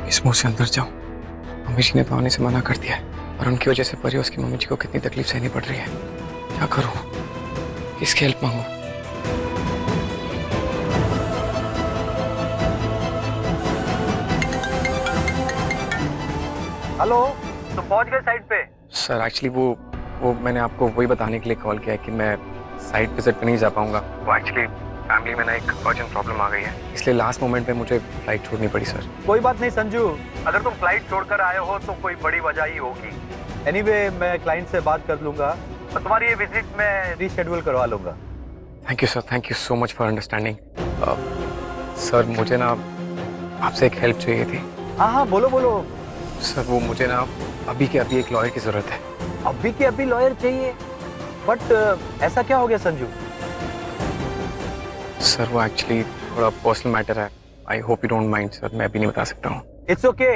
इस मुंह से अंदर जाओ। मम्मी जी ने तो आने से मना कर दिया है और उनकी वजह से परी उसकी मम्मी जी को कितनी तकलीफ सहनी पड़ रही है। क्या करूं? किसकी हेल्प मांगूं? हेलो, तुम पहुंच गए साइट पे? सर एक्चुअली वो मैंने आपको वही बताने के लिए कॉल किया है कि मैं साइट विजिट पे नहीं जा पाऊंगा। वो एक्चुअली फैमिली में ना एक अर्जेंट प्रॉब्लम आ गई है, इसलिए लास्ट मोमेंट पे मुझे फ्लाइट छोड़नी पड़ी सर। कोई बात नहीं संजू, अगर तुम फ्लाइट छोड़कर आए हो तो कोई बड़ी वजह ही होगी। एनीवे, मैं क्लाइंट से बात कर लूंगा और तुम्हारी ये विजिट मैं रीशेड्यूल करवा लूंगा। Thank you sir, thank you so much for understanding. Sir मुझे ना आपसे एक हेल्प चाहिए थी। हाँ हाँ, बोलो बोलो। सर वो मुझे ना अभी के अभी एक लॉयर की जरूरत है। अभी के अभी लॉयर चाहिए? बट ऐसा क्या हो गया संजू? सर वो एक्चुअली थोड़ा पर्सनल मैटर है। I hope you don't mind sir, मैं अभी नहीं बता सकता हूँ। It's okay.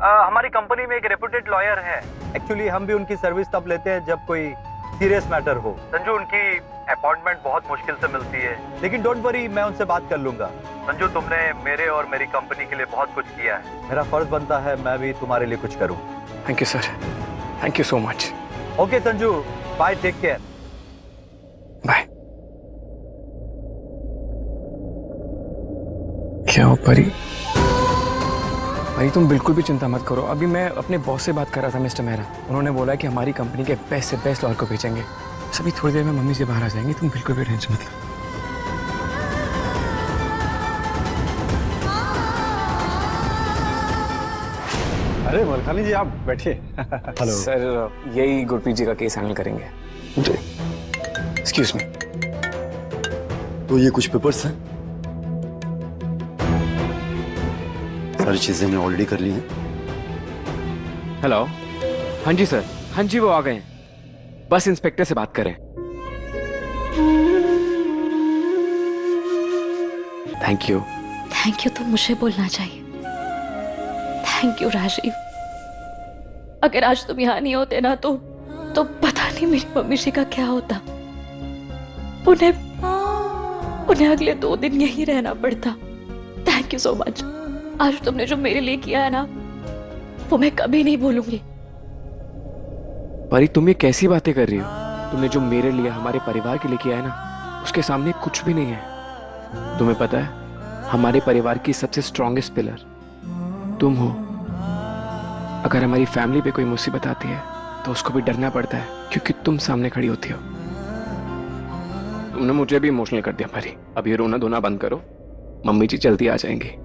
हमारी कंपनी में एक रेपुटेड लॉयर है। एक्चुअली हम भी उनकी सर्विस तब लेते हैं जब कोई सीरियस मैटर हो। संजू, उनकी अपॉइंटमेंट बहुत मुश्किल से मिलती है, लेकिन डोंट वरी, मैं उनसे बात कर लूंगा। संजू, तुमने मेरे और मेरी कंपनी के लिए बहुत कुछ किया है। मेरा फर्ज बनता है मैं भी तुम्हारे लिए कुछ करूं। Thank you sir, thank you so much. Okay Sanju, bye, take care. Bye. क्या हो परी? परी तुम बिल्कुल भी चिंता मत करो। अभी मैं अपने बॉस से बात कर रहा था, मिस्टर मेहरा। उन्होंने बोला कि हमारी कंपनी के बेस्ट से बेस्ट लॉयर को भेजेंगे। सभी थोड़ी देर में मम्मी से बाहर आ जाएंगी, तुम बिल्कुल भी टेंशन मत लो। अरे मलखानी जी, आप बैठिए। हेलो सर, यही गुरप्रीत जी का केस हैंडल करेंगे। जी। Excuse me. तो ये कुछ पेपर्स हैं, सारी चीजें हमने ऑलरेडी कर ली हैं। हेलो। हाँ जी सर, हाँ जी वो आ गए हैं, बस इंस्पेक्टर से बात करें। Thank you. थैंक यू तो मुझे बोलना चाहिए। Thank you Rajiv. अगर आज तुम यहाँ नहीं होते ना तो पता नहीं मेरी मम्मी जी का क्या होता। उन्हें अगले 2 दिन यहीं रहना पड़ता। Thank you so much. आज तुमने जो मेरे लिए किया है ना, वो मैं कभी नहीं भूलूंगी। परी, तुम ये कैसी बातें कर रही हो? तुमने जो मेरे लिए, हमारे परिवार के लिए किया है ना, उसके सामने कुछ भी नहीं है। तुम्हें पता है, हमारे परिवार की सबसे स्ट्रॉन्गेस्ट पिलर तुम हो। अगर हमारी फैमिली पे कोई मुसीबत आती है तो उसको भी डरना पड़ता है, क्योंकि तुम सामने खड़ी होती हो। तुमने मुझे भी इमोशनल कर दिया परी। अब ये रोना धोना बंद करो, मम्मी जी जल्दी आ जाएंगी।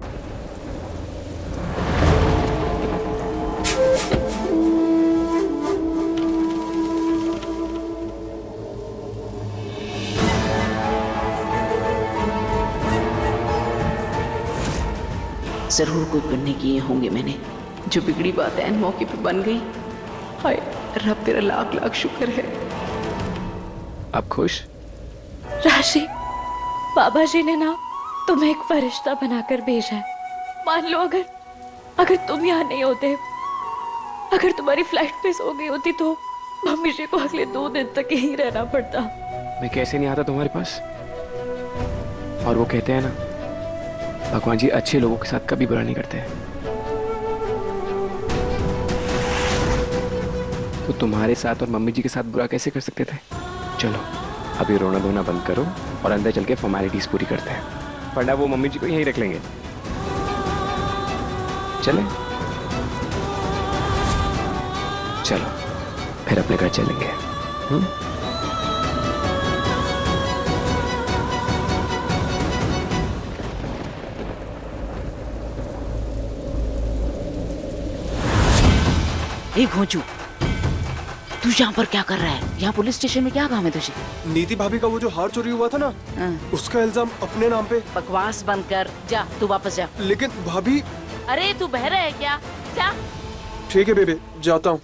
जरूर कोई पुण्य किए होंगे मैंने, जो बिगड़ी बात ऐन मौके पे बन गई। हाय रब, तेरा लाख लाख शुक्र है। आप खुश? राजीव, बाबा जी ने ना तुम्हें एक फरिश्ता बनाकर भेजा है। मान लो अगर तुम यहाँ नहीं होते, अगर तुम्हारी फ्लाइट मिस हो गई होती तो मम्मी जी को अगले 2 दिन तक यहीं रहना पड़ता। मैं कैसे नहीं आता तुम्हारे पास? और वो कहते हैं ना, भगवान जी अच्छे लोगों के साथ कभी बुरा नहीं करते हैं। तो तुम्हारे साथ और मम्मी जी के साथ बुरा कैसे कर सकते थे? चलो अभी रोना धोना बंद करो और अंदर चल के फॉर्मेलिटीज पूरी करते हैं, वरना वो मम्मी जी को यहीं रख लेंगे। चले? चलो फिर अपने घर चलेंगे। घोंचू, तू यहाँ पर क्या कर रहा है? यहाँ पुलिस स्टेशन में क्या काम है तुझे? नीति भाभी का वो जो हार चोरी हुआ था ना, उसका इल्जाम अपने नाम पे। बकवास बंद कर, जा तू वापस जा। लेकिन भाभी। अरे तू बहरा है क्या? जा। ठीक है बेबे, जाता हूँ।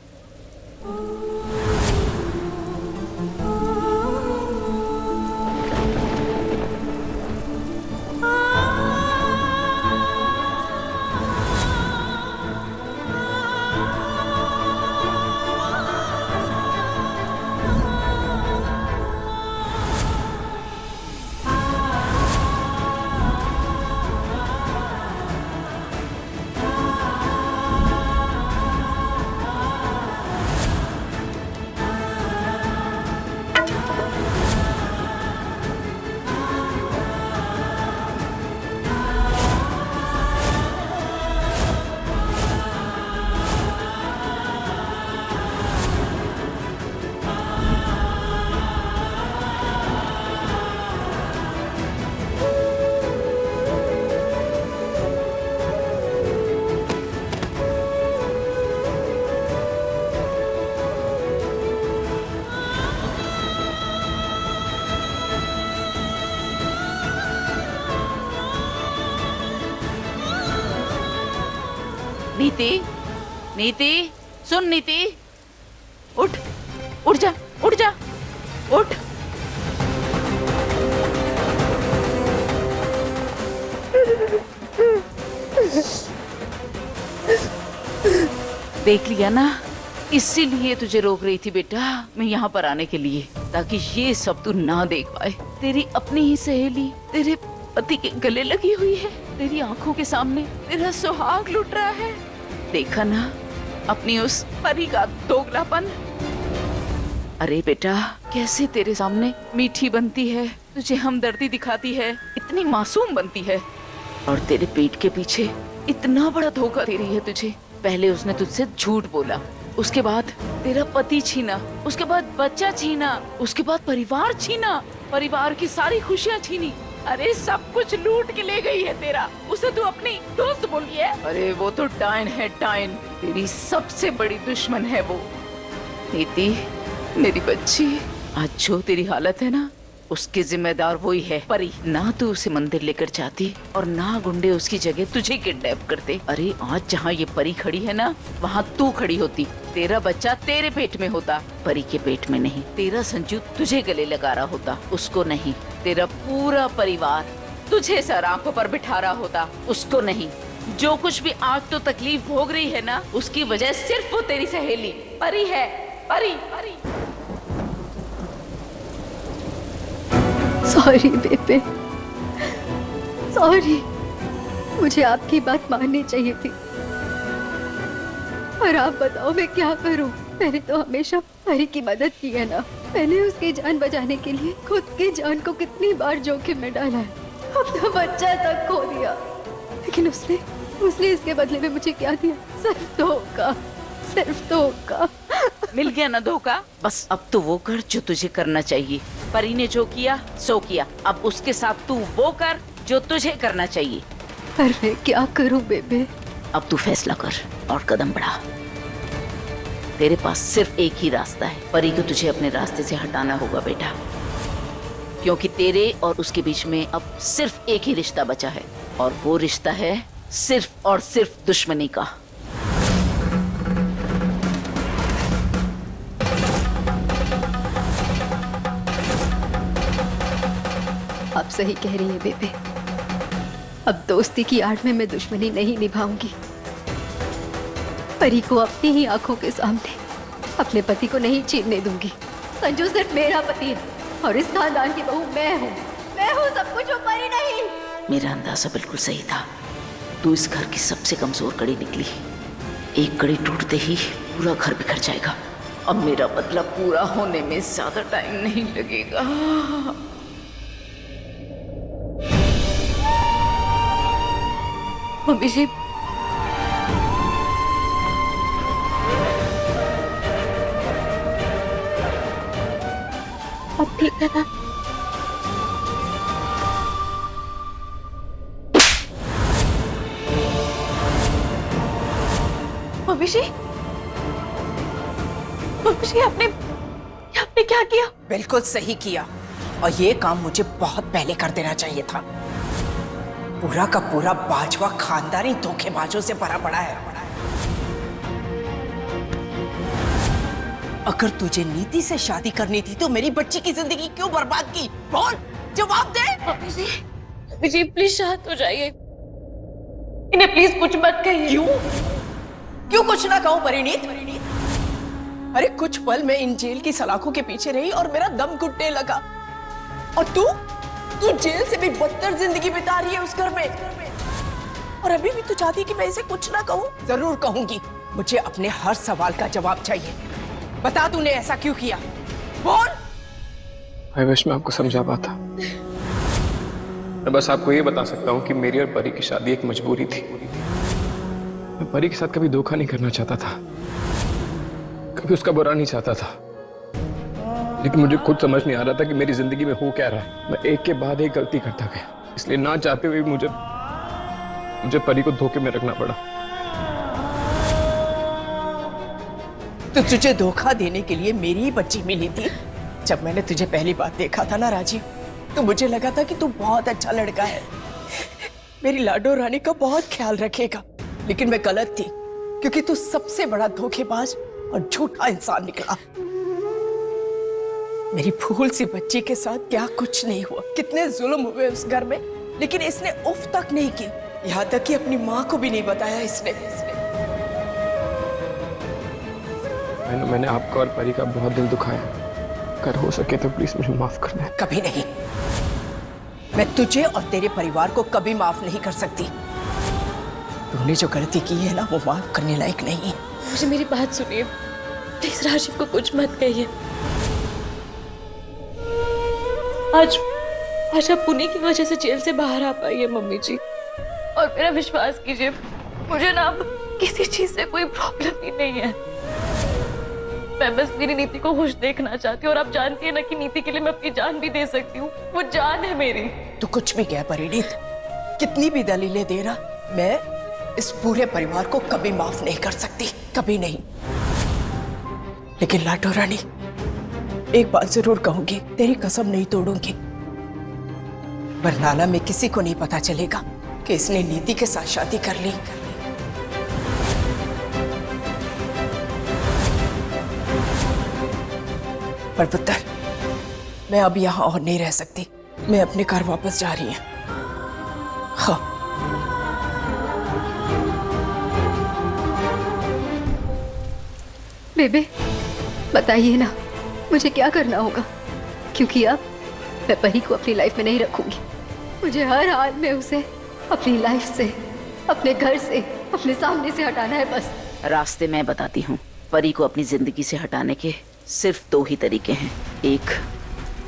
नीति, नीति, सुन नीति, उठ, उठ जा, उठ जा, उठ। देख लिया ना, इसीलिए तुझे रोक रही थी बेटा मैं यहाँ पर आने के लिए, ताकि ये सब तू ना देख पाए। तेरी अपनी ही सहेली तेरे पति के गले लगी हुई है, तेरी आंखों के सामने तेरा सुहाग लुट रहा है। देखा ना अपनी उस परी का दोगलापन। अरे बेटा कैसे तेरे सामने मीठी बनती है, तुझे हमदर्दी दिखाती है, इतनी मासूम बनती है, और तेरे पेट के पीछे इतना बड़ा धोखा दे रही है तुझे। पहले उसने तुझसे झूठ बोला, उसके बाद तेरा पति छीना, उसके बाद बच्चा छीना, उसके बाद परिवार छीना, परिवार की सारी खुशियाँ छीनी। अरे सब कुछ लूट के ले गई है तेरा। उसे तू अपनी दोस्त बोली है? अरे वो तो डायन है, डायन। तेरी सबसे बड़ी दुश्मन है वो। नीति मेरी बच्ची, आज जो तेरी हालत है ना उसके जिम्मेदार वही है परी। ना तू उसे मंदिर लेकर जाती और ना गुंडे उसकी जगह तुझे किडनैप करते। अरे आज जहाँ ये परी खड़ी है ना वहाँ तू खड़ी होती, तेरा बच्चा तेरे पेट में होता, परी के पेट में नहीं। तेरा संजू तुझे गले लगा रहा होता, उसको नहीं। तेरा पूरा परिवार तुझे सर आंखों पर बिठा रहा होता, उसको नहीं। जो कुछ भी आज तो तकलीफ भोग रही है ना उसकी वजह सिर्फ वो तेरी सहेली परी है। परी, परी। सॉरी बेबे, सॉरी। मुझे आपकी बात माननी चाहिए थी। और आप बताओ मैं क्या करूं? मैंने तो हमेशा परी की मदद की है ना। मैंने उसकी जान बचाने के लिए खुद की जान को कितनी बार जोखिम में डाला है। अब तो बच्चा तक खो दिया, लेकिन उसने इसके बदले में मुझे क्या दिया? सिर्फ धोखा, सिर्फ धोखा। मिल गया ना धोखा? बस अब तो वो कर जो तुझे करना चाहिए। परी ने जो किया सो किया, अब उसके साथ तू वो कर जो तुझे करना चाहिए। पर मैं क्या करूं बेबे? अब तू फैसला कर और कदम बढ़ा। तेरे पास सिर्फ एक ही रास्ता है, परी को तुझे अपने रास्ते से हटाना होगा बेटा, क्योंकि तेरे और उसके बीच में अब सिर्फ एक ही रिश्ता बचा है, और वो रिश्ता है सिर्फ और सिर्फ दुश्मनी का। आप सही कह रही है बेबे। अब दोस्ती की आड़ में मैं दुश्मनी नहीं निभाऊंगी। परी को अपनी ही आंखों के सामने अपने पति को नहीं छीनने दूंगी। संजू सिर्फ मेरा पति है और इस खानदान की बहू मैं हूँ। मैं हूँ सब कुछ, वो परी नहीं। मेरा अंदाजा बिल्कुल सही था। तू इस घर की सबसे कमजोर कड़ी निकली। एक कड़ी टूटते ही पूरा घर बिखर जाएगा। अब मेरा बदला पूरा होने में ज्यादा टाइम नहीं लगेगा। मम्मी जी, अब ठीक है ना? मम्मी जी, मम्मी जी, आपने क्या किया? बिल्कुल सही किया, और ये काम मुझे बहुत पहले कर देना चाहिए था। पूरा का पूरा बाजवा खानदानी धोखेबाजों से भरा पड़ा है। अगर तुझे नीति से शादी करनी थी तो मेरी बच्ची की जिंदगी क्यों बर्बाद की? बोल, जवाब दे। मम्मी जी प्लीज शांत हो जाइए। इन्हें प्लीज कुछ मत कहिए। क्यों कुछ ना कहूं परिणीत? अरे कुछ पल मैं इन जेल की सलाखों के पीछे रही और मेरा दम घुटने लगा, और तू जेल से भी बदतर जिंदगी बिता रही है उस घर में, और अभी भी तू चाहती कि मैं इसे कुछ ना कहूं? जरूर कहूंगी। मुझे अपने हर सवाल का जवाब चाहिए। बता तूने ऐसा क्यों किया? बोल। आई विश मैं आपको समझा पाता। मैं बस आपको ये बता सकता हूँ कि मेरी और परी की शादी एक मजबूरी थी। मैं परी के साथ कभी धोखा नहीं करना चाहता था, कभी उसका बुरा नहीं चाहता था, लेकिन मुझे खुद समझ नहीं आ रहा था कि मेरी जिंदगी में हो क्या रहा है। मैं एक के बाद एक गलती करता गया, इसलिए ना चाहते हुए मुझे परी को धोखे में रखना पड़ा। तो तुझे धोखा देने के लिए मेरी ही बच्ची मिली थी। जब मैंने तुझे पहली बार देखा था ना राजीव, तो मुझे लगा था कि तू बहुत अच्छा लड़का है, मेरी लाडो रानी का बहुत ख्याल रखेगा। लेकिन मैं गलत थी। क्योंकि तू सबसे बड़ा धोखेबाज और झूठा इंसान निकला। मेरी फूल सी बच्ची के साथ क्या कुछ नहीं हुआ, कितने जुल्म हुए उस घर में, लेकिन इसने उफ तक नहीं की। यहाँ तक कि अपनी माँ को भी नहीं बताया इसने। मैंने आपका और परी का बहुत दिल दुखाया। अगर हो सके तो प्लीज मुझे माफ कर दें। कभी नहीं। मैं तुझे और तेरे परिवार को कभी माफ नहीं कर सकती। तूने जो गलती की है ना, वो माफ करने लायक नहीं है। मुझे मेरी बात सुनिए प्लीज, राशिद को कुछ मत कहिए। आज आप पुणे की वजह से जेल से बाहर आ पाई है मम्मी जी, और मेरा विश्वास कीजिए, मुझे ना अब किसी चीज से कोई प्रॉब्लम ही नहीं है। मैं बस मेरी नीति को खुश देखना चाहती हूँ, और आप जानती है ना कि नीति के लिए मैं अपनी जान भी दे सकती हूँ। वो जान है मेरी। तू कुछ भी कह परिणीत, कितनी भी दलीलें दे रहा, मैं इस पूरे परिवार को कभी माफ नहीं कर सकती, कभी नहीं। लेकिन लाडो रानी, एक बात जरूर कहूंगी, तेरी कसम नहीं तोड़ूंगी। बरनाला में किसी को नहीं पता चलेगा कि इसने नीति के साथ शादी कर ली। पर पुत्र, मैं अब यहाँ और नहीं रह सकती। मैं अपने घर वापस जा रही हूँ। हाँ। बेबे, बताइए ना मुझे क्या करना होगा, क्योंकि अब मैं परी को अपनी लाइफ में नहीं रखूंगी। मुझे हर हाल में उसे अपनी लाइफ से, अपने घर से, अपने सामने से हटाना है बस। रास्ते मैं बताती हूँ। परी को अपनी जिंदगी से हटाने के सिर्फ 2 ही तरीके हैं। एक,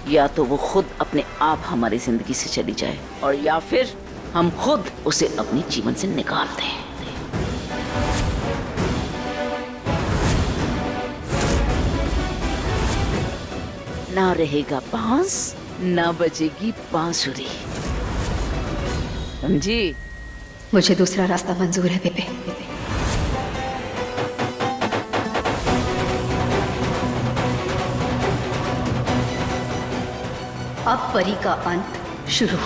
या तो वो खुद अपने आप हमारी जिंदगी से चली जाए, और या फिर हम खुद उसे अपने जीवन से निकाल दें। ना रहेगा बांस, ना बजेगी बांसुरी, समझी? मुझे दूसरा रास्ता मंजूर है बेबे। अब परी का अंत शुरू।